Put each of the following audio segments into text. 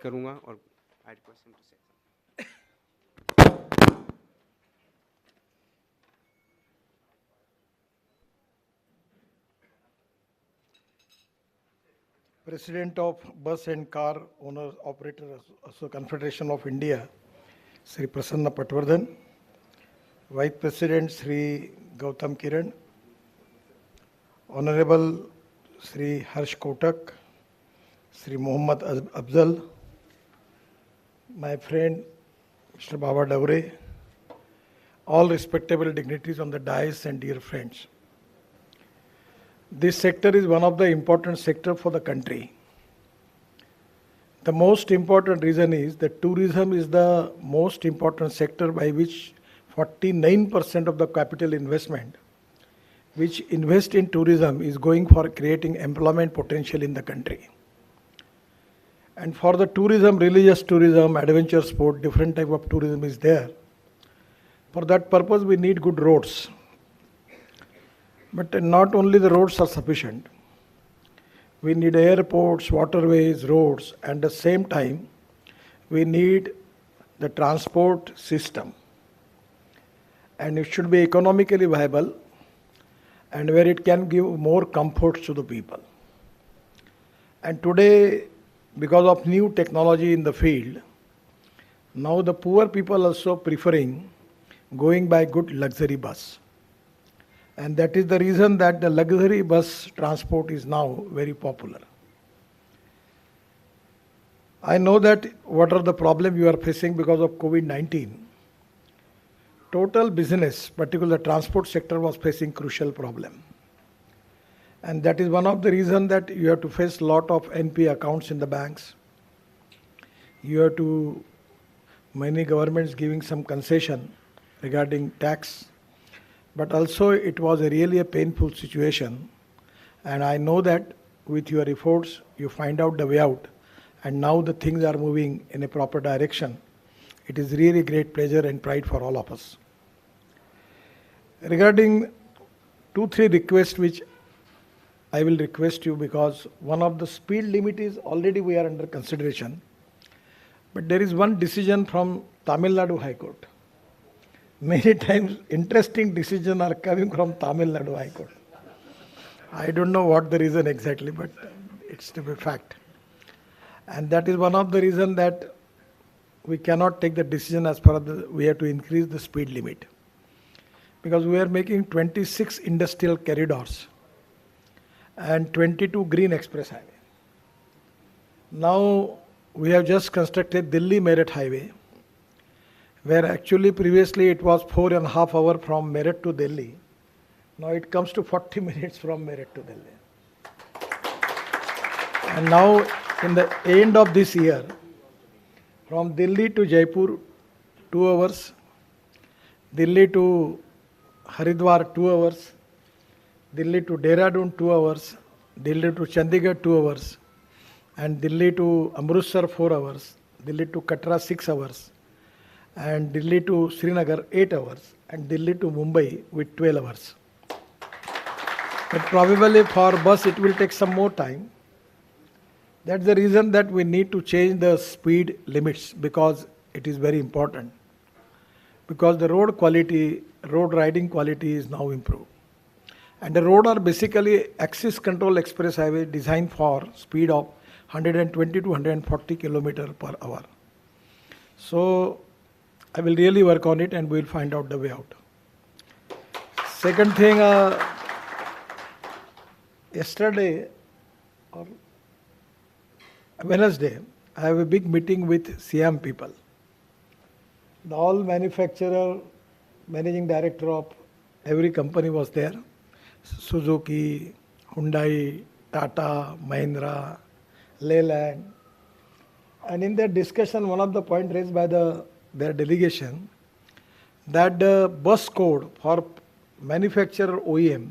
करूंगा और I request him to से। President of Bus and Car Owners Operators Confederation of India, Sri Prasanna Patwardhan, Vice President Sri Gautam Kiran, Honorable Sri Harsh Kotak, Sri Muhammad Afzal, my friend Mr. Baba Davre, all respectable dignitaries on the dais and dear friends. This sector is one of the important sectors for the country. The most important reason is that tourism is the most important sector by which 49% of the capital investment which invest in tourism is going for creating employment potential in the country. And for the tourism, religious tourism, adventure sport, different type of tourism is there. For that purpose, we need good roads. But not only the roads are sufficient. We need airports, waterways, roads, and at the same time, we need the transport system. And it should be economically viable and where it can give more comfort to the people. And today, because of new technology in the field, now the poor people also preferring going by good luxury bus. And that is the reason that the luxury bus transport is now very popular. I know that what are the problems you are facing because of COVID-19. Total business, particularly the transport sector, was facing crucial problem. And that is one of the reasons that you have to face lot of NP accounts in the banks. You have to, many governments giving some concession regarding tax. But also it was really a painful situation. And I know that with your efforts, you find out the way out. And now the things are moving in a proper direction. It is really great pleasure and pride for all of us. Regarding 2-3 requests which I will request you, because one of the speed limit is already we are under consideration. But there is one decision from Tamil Nadu High Court. Many times interesting decisions are coming from Tamil Nadu High Court. I don't know what the reason exactly, but it's to be fact. And that is one of the reasons that we cannot take the decision as far as we have to increase the speed limit. Because we are making 26 industrial corridors and 22 green express highway. Now we have just constructed Delhi Meerut highway, where actually previously it was 4.5 hours from Meerut to Delhi. Now it comes to 40 minutes from Meerut to Delhi. And now in the end of this year, from Delhi to Jaipur, 2 hours, Delhi to Haridwar, 2 hours, Delhi to Dehradun, 2 hours, Delhi to Chandigarh, 2 hours, and Delhi to Amritsar, 4 hours, Delhi to Katra, 6 hours, and Delhi to Srinagar 8 hours, and Delhi to Mumbai with 12 hours. But probably for bus it will take some more time. That's the reason that we need to change the speed limits, because it is very important. Because the road quality, road riding quality is now improved. And the road are basically axis control express highway designed for speed of 120 to 140 kilometers per hour. So I will really work on it and we will find out the way out. Second thing, yesterday or Wednesday, I have a big meeting with Siam people. The all manufacturer, managing director of every company was there. Suzuki, Hyundai, Tata, Mahindra, Leyland. And in their discussion, one of the points raised by their delegation, that the bus code for manufacturer OEM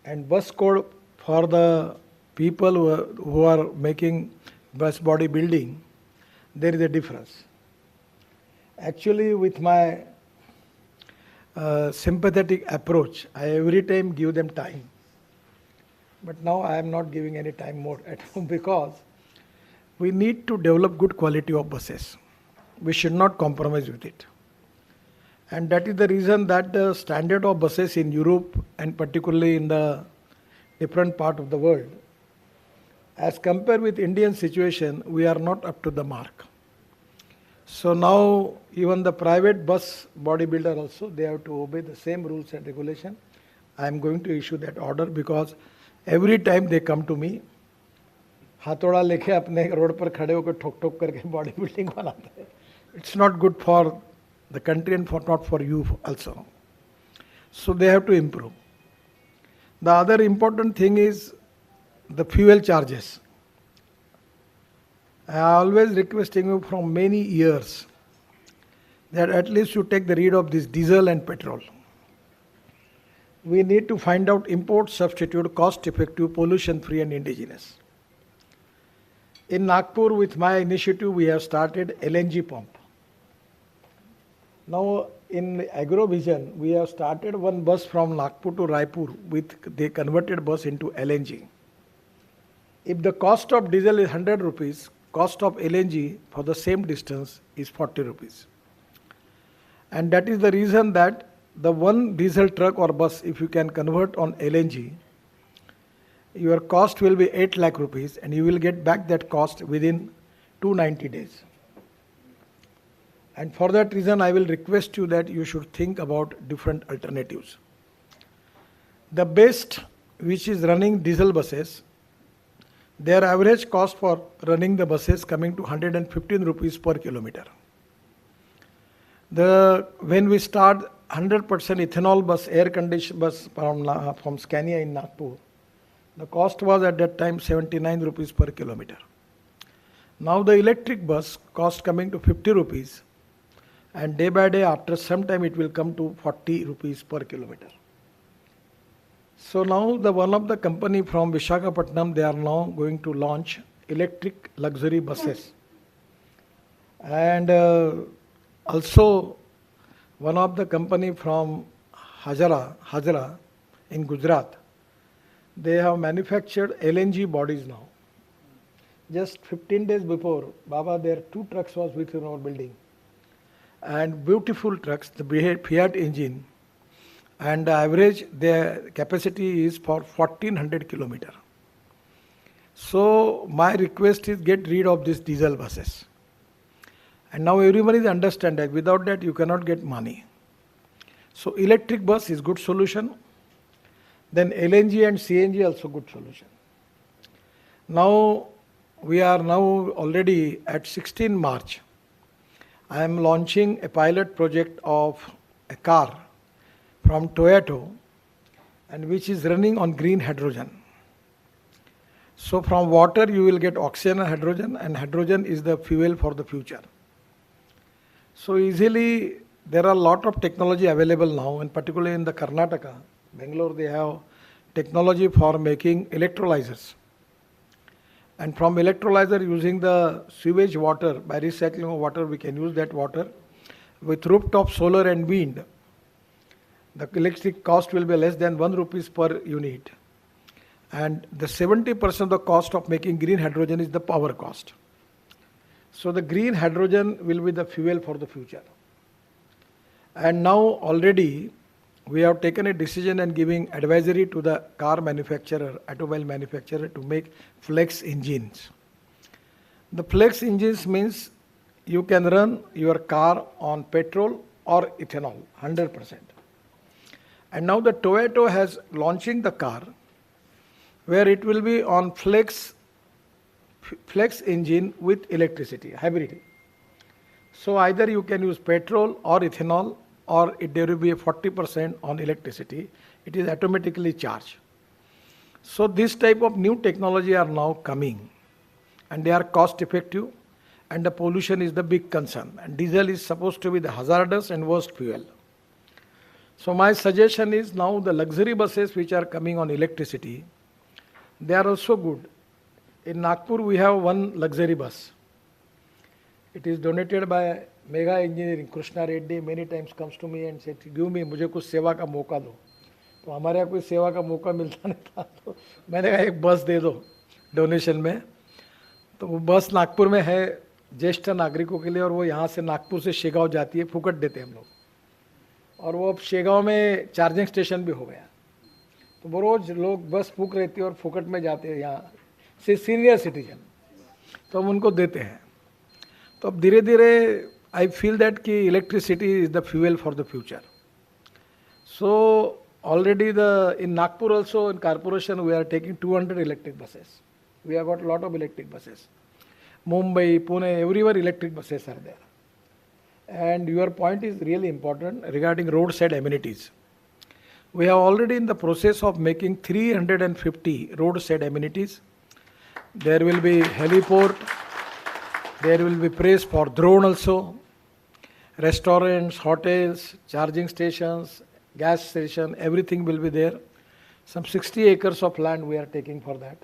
and bus code for the people who are making bus body building, there is a difference. Actually, with my sympathetic approach, I every time give them time. But now I am not giving any time more at home, because we need to develop good quality of buses. We should not compromise with it. And that is the reason that the standard of buses in Europe and particularly in the different part of the world, as compared with Indian situation, we are not up to the mark. So now even the private bus bodybuilder also, they have to obey the same rules and regulation. I am going to issue that order because every time they come to me, हाथोड़ा लेके अपने road पर खड़े होकर ठोक ठोक करके body building बनाते हैं. It's not good for the country and not for you also. So they have to improve. The other important thing is the fuel charges. I am always requesting you from many years that at least you take the read of this diesel and petrol. We need to find out import substitute, cost effective, pollution free and indigenous. In Nagpur, with my initiative, we have started LNG pump. Now in AgroVision, we have started one bus from Nagpur to Raipur with the converted bus into LNG. If the cost of diesel is 100 rupees, cost of LNG for the same distance is 40 rupees. And that is the reason that the one diesel truck or bus, if you can convert on LNG, your cost will be 8 lakh rupees and you will get back that cost within 290 days. And for that reason, I will request you that you should think about different alternatives. The best, which is running diesel buses, their average cost for running the buses coming to 115 rupees per kilometer. When we start 100% ethanol bus, air conditioned bus from Scania in Nagpur, the cost was at that time 79 rupees per kilometer. Now the electric bus cost coming to 50 rupees and day by day after some time it will come to 40 rupees per kilometer. So now one of the company from Visakhapatnam, they are now going to launch electric luxury buses. And also one of the company from Hazara in Gujarat, they have manufactured LNG bodies now. Just 15 days before, Baba, their 2 trucks was within our building. And beautiful trucks, the Fiat engine, and the average their capacity is for 1400 kilometer. So my request is get rid of these diesel buses. And now everyone is understand that without that you cannot get money. So electric bus is good solution. Then LNG and CNG also good solution. Now we are now already at 16 March. I am launching a pilot project of a car from Toyota and which is running on green hydrogen. So from water you will get oxygen and hydrogen is the fuel for the future. So easily there are a lot of technology available now, and particularly in the Karnataka, Bangalore, they have technology for making electrolyzers. And from electrolyzer using the sewage water, by recycling of water, we can use that water. With rooftop solar and wind, the electric cost will be less than 1 rupees per unit. And the 70% of the cost of making green hydrogen is the power cost. So the green hydrogen will be the fuel for the future. And now already we have taken a decision and giving advisory to the car manufacturer, automobile manufacturer to make flex engines. The flex engines means you can run your car on petrol or ethanol, 100%. And now the Toyota has launching the car where it will be on flex engine with electricity, hybrid. So either you can use petrol or ethanol, or there will be a 40% on electricity. It is automatically charged. So this type of new technology are now coming, and they are cost effective, and the pollution is the big concern. And diesel is supposed to be the hazardous and worst fuel. So my suggestion is now the luxury buses which are coming on electricity, they are also good. In Nagpur we have one luxury bus. It is donated by Mega Engineering. Krishna Reddy many times comes to me and said, give me, मुझे कुछ सेवा का मौका दो. तो हमारे यहाँ कोई सेवा का मौका मिलता नहीं था, तो मैंने कहा एक बस दे दो डोनेशन में. तो वो बस नागपुर में है ज्येष्ठ नागरिकों के लिए, और वो यहाँ से नागपुर से शेगांव जाती है, फुकट देते हैं हम लोग। और वो अब शेगांव में चार्जिंग स्टेशन भी हो गया, तो वो रोज लोग बस बुक रहती है और फुकट में जाते हैं यहाँ से, सीनियर सिटीजन, तो हम उनको देते हैं। तो अब धीरे धीरे आई फील दैट कि electricity is the fuel for the future. So already in Nagpur also in corporation we are taking 200 electric buses. We have got a lot of electric buses. Mumbai, Pune, everywhere electric buses are there. And your point is really important regarding roadside amenities. We are already in the process of making 350 roadside amenities. There will be heliport, there will be place for drone also, restaurants, hotels, charging stations, gas station, everything will be there. Some 60 acres of land we are taking for that.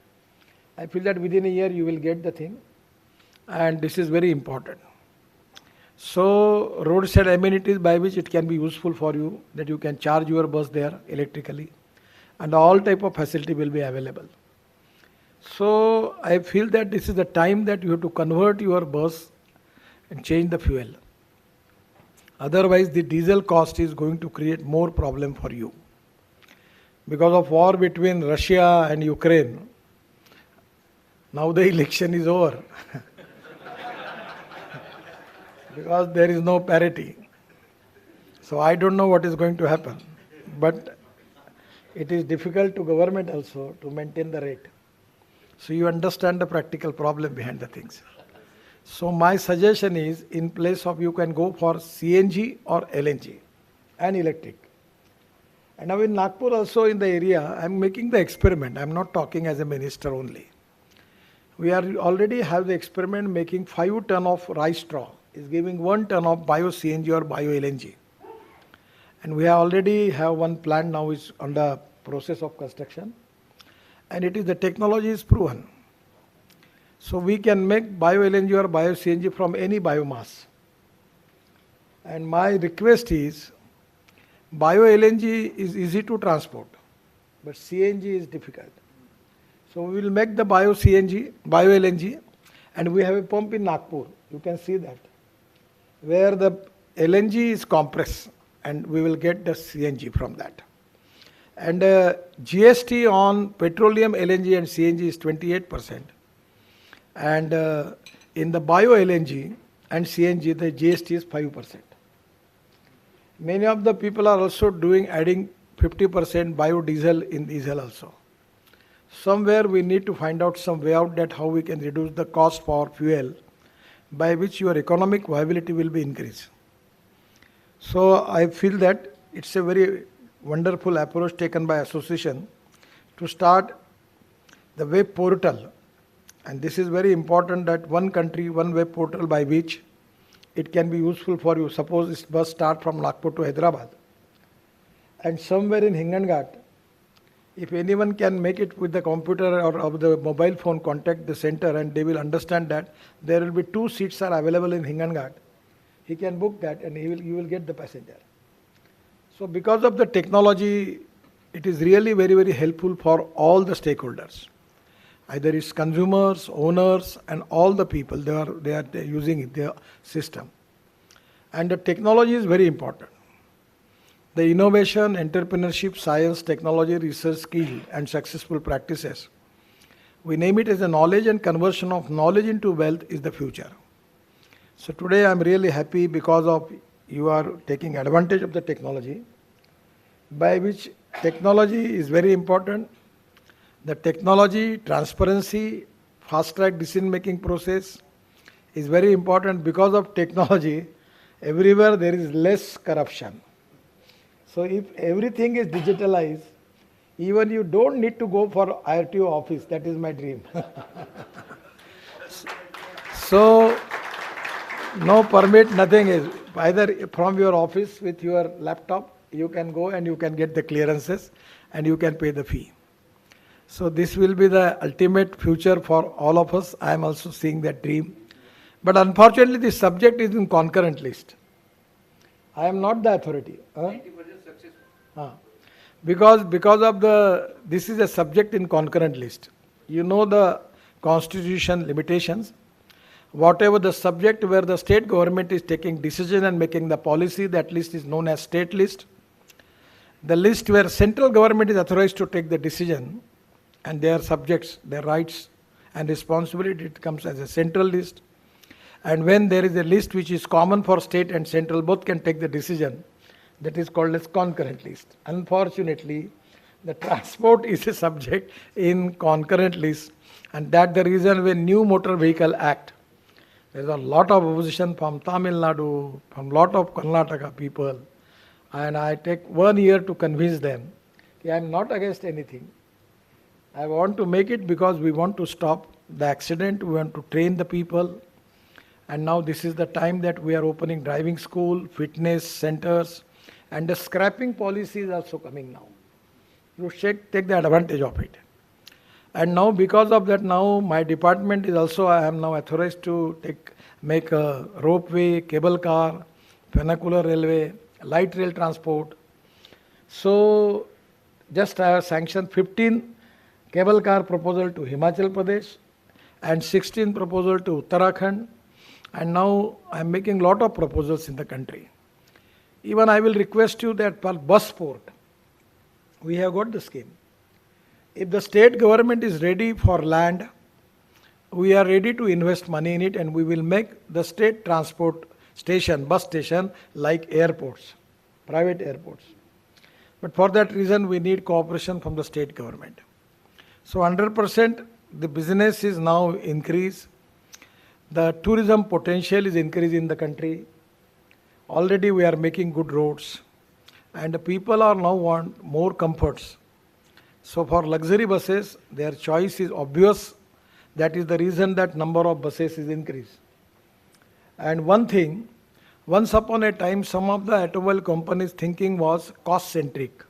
I feel that within a year you will get the thing, and this is very important. So roadside amenities by which it can be useful for you, that you can charge your bus there electrically, and all type of facility will be available. So I feel that this is the time that you have to convert your bus and change the fuel. Otherwise, the diesel cost is going to create more problem for you. Because of war between Russia and Ukraine, now the election is over. Because there is no parity. So I don't know what is going to happen. But it is difficult to government also to maintain the rate. So you understand the practical problem behind the things. So my suggestion is, in place of, you can go for CNG or LNG and electric. And now in Nagpur also in the area, I am making the experiment. I am not talking as a minister only. We are already have the experiment making 5 ton of rice straw is giving 1 ton of bio CNG or bio LNG. And we already have one plant now is under process of construction. And it is the technology is proven. So we can make bio LNG or bio CNG from any biomass. And my request is, bio LNG is easy to transport, but CNG is difficult. So we will make the bio CNG, bio LNG, and we have a pump in Nagpur. You can see that, where the LNG is compressed, and we will get the CNG from that. And GST on petroleum LNG and CNG is 28%. And in the bio LNG and CNG, the GST is 5%. Many of the people are also adding 50% biodiesel in diesel also. Somewhere we need to find out some way out that how we can reduce the cost for fuel, by which your economic viability will be increased. So I feel that it's a very wonderful approach taken by association to start the web portal. And this is very important, that one country, one web portal by which it can be useful for you. Suppose this bus start from Nagpur to Hyderabad, and somewhere in Hinganghat, if anyone can make it with the computer or of the mobile phone, contact the center, and they will understand that there will be 2 seats are available in Hinganghat. He can book that, and you will get the passenger. So because of the technology, it is really very, very helpful for all the stakeholders. Either it's consumers, owners, and all the people, they are using it, their system. And the technology is very important. The innovation, entrepreneurship, science, technology, research, skill, and successful practices, we name it as a knowledge, and conversion of knowledge into wealth is the future. So today I'm really happy because of you are taking advantage of the technology, by which technology is very important. The technology, transparency, fast-track decision-making process is very important. Because of technology, everywhere there is less corruption. So if everything is digitalized, even you don't need to go for IRTO office. That is my dream. So no permit, nothing is. Either from your office with your laptop, you can go and you can get the clearances and you can pay the fee. So this will be the ultimate future for all of us. I am also seeing that dream. But unfortunately, this subject is in concurrent list. I am not the authority. 90% successful. Because of this is a subject in concurrent list. You know, the constitution limitations. Whatever the subject where the state government is taking decision and making the policy, that list is known as state list. The list where central government is authorized to take the decision and their subjects, their rights and responsibility, it comes as a central list. And when there is a list which is common for state and central, both can take the decision, that is called as concurrent list. Unfortunately, the transport is a subject in concurrent list, and that the reason when new motor vehicle act, there is a lot of opposition from Tamil Nadu, from lot of Karnataka people, and I take 1 year to convince them. I am not against anything. I want to make it because we want to stop the accident, we want to train the people, and now this is the time that we are opening driving school, fitness centers, and the scrapping policy is also coming now. You should take the advantage of it. And now because of that, now my department is also, I am now authorized to make a ropeway, cable car, vernacular railway, light rail transport. So just I have sanctioned 15 cable car proposal to Himachal Pradesh and 16 proposal to Uttarakhand. And now I am making lot of proposals in the country. Even I will request you that for bus port, we have got the scheme. If the state government is ready for land, we are ready to invest money in it, and we will make the state transport station, bus station, like airports, private airports. But for that reason, we need cooperation from the state government. So 100% the business is now increased. The tourism potential is increased in the country. Already we are making good roads, and the people are now want more comforts. So for luxury buses, their choice is obvious. That is the reason that number of buses is increased. And one thing, once upon a time, some of the automobile companies' thinking was cost-centric.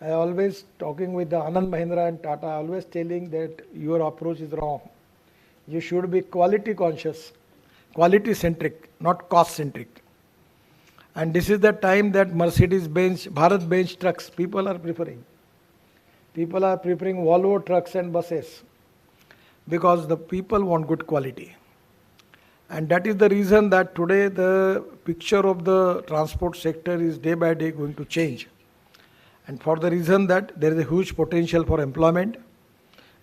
I always talking with the Anand Mahindra and Tata, always telling that your approach is wrong. You should be quality conscious, quality centric, not cost centric. And this is the time that Mercedes-Benz, Bharat-Benz trucks, people are preferring. People are preferring Volvo trucks and buses because the people want good quality. And that is the reason that today the picture of the transport sector is day by day going to change. And for the reason that there is a huge potential for employment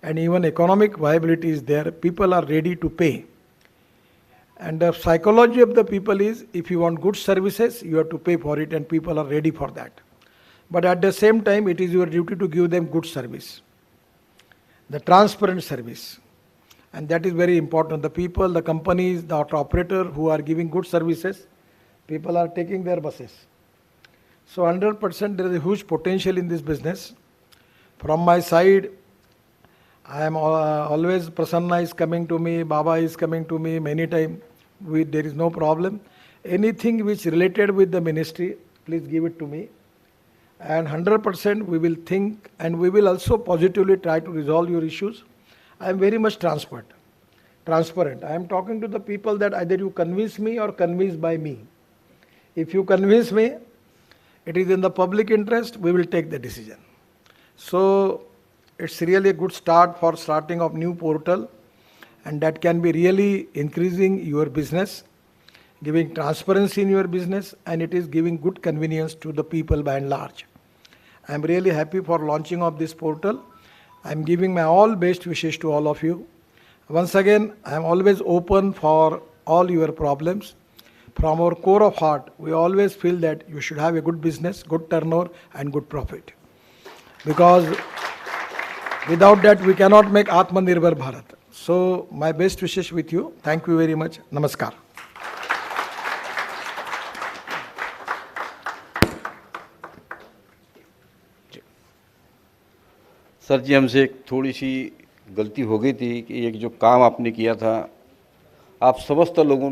and even economic viability is there, people are ready to pay. And the psychology of the people is, if you want good services, you have to pay for it, and people are ready for that. But at the same time, it is your duty to give them good service, the transparent service. And that is very important. The people, the companies, the auto operator who are giving good services, people are taking their buses. So 100% there is a huge potential in this business. From my side, I am always, Prasanna is coming to me, Baba is coming to me many times. There is no problem. Anything which related with the ministry, please give it to me. And 100% we will think, and we will also positively try to resolve your issues. I am very much transparent. I am talking to the people that either you convince me or convinced by me. If you convince me, it is in the public interest, we will take the decision. So it's really a good start for starting of new portal, and that can be really increasing your business, giving transparency in your business, and it is giving good convenience to the people by and large. I am really happy for launching of this portal. I am giving my all best wishes to all of you. Once again, I am always open for all your problems. From our core of heart, we always feel that you should have a good business, good turnover, and good profit. Because without that, we cannot make Atmanirbhar Bharat. So, my best wishes with you. Thank you very much. Namaskar. Sir ji, हमसे एक थोड़ी सी गलती हो गई थी कि एक जो काम आपने किया था, आप समस्त लोगों